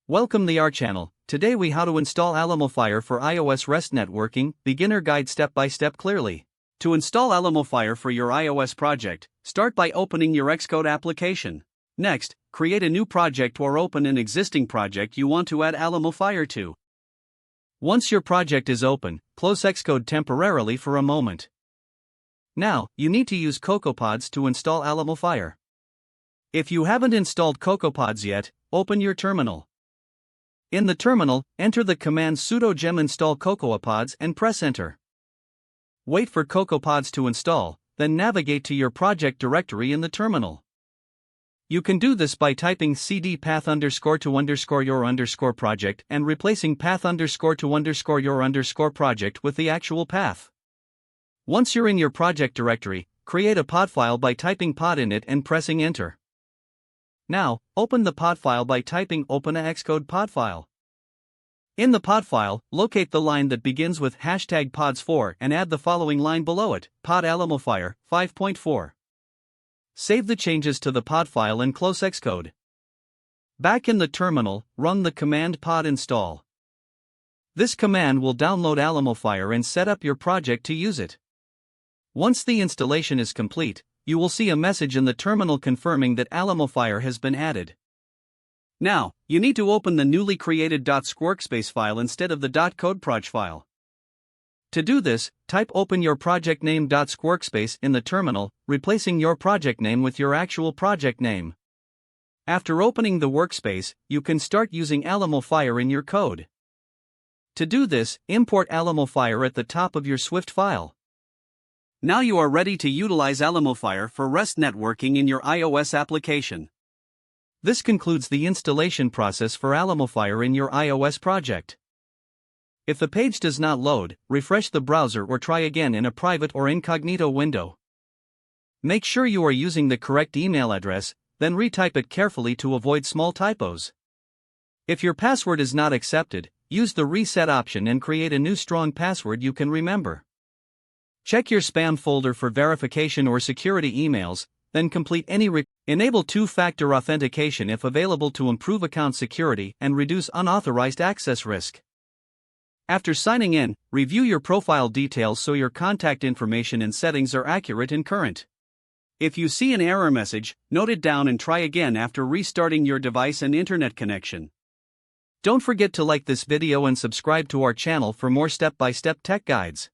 Welcome to our channel. Today we how to install Alamofire for iOS REST networking, beginner guide step by step clearly. To install Alamofire for your iOS project, start by opening your Xcode application. Next, create a new project or open an existing project you want to add Alamofire to. Once your project is open, close Xcode temporarily for a moment. Now, you need to use CocoaPods to install Alamofire. If you haven't installed CocoaPods yet, open your terminal. In the terminal, enter the command sudo gem install CocoaPods and press enter. Wait for CocoaPods to install, then navigate to your project directory in the terminal. You can do this by typing cd path _to _your project and replacing path _to your project with the actual path. Once you're in your project directory, create a pod file by typing pod in it and pressing enter. Now, open the pod file by typing open a Xcode pod file. In the pod file, locate the line that begins with #pods4 and add the following line below it, pod Alamofire 5.4. Save the changes to the pod file and close Xcode. Back in the terminal, run the command pod install. This command will download Alamofire and set up your project to use it. Once the installation is complete, you will see a message in the terminal confirming that Alamofire has been added. Now, you need to open the newly created .squarkspace file instead of the .codeproj file. To do this, type open your project name .squarkspace in the terminal, replacing your project name with your actual project name. After opening the workspace, you can start using Alamofire in your code. To do this, import Alamofire at the top of your Swift file. Now you are ready to utilize Alamofire for REST networking in your iOS application. This concludes the installation process for Alamofire in your iOS project. If the page does not load, refresh the browser or try again in a private or incognito window. Make sure you are using the correct email address, then retype it carefully to avoid small typos. If your password is not accepted, use the reset option and create a new strong password you can remember. Check your spam folder for verification or security emails, then complete any Enable two-factor authentication if available to improve account security and reduce unauthorized access risk. After signing in, review your profile details so your contact information and settings are accurate and current. If you see an error message, note it down and try again after restarting your device and internet connection. Don't forget to like this video and subscribe to our channel for more step-by-step tech guides.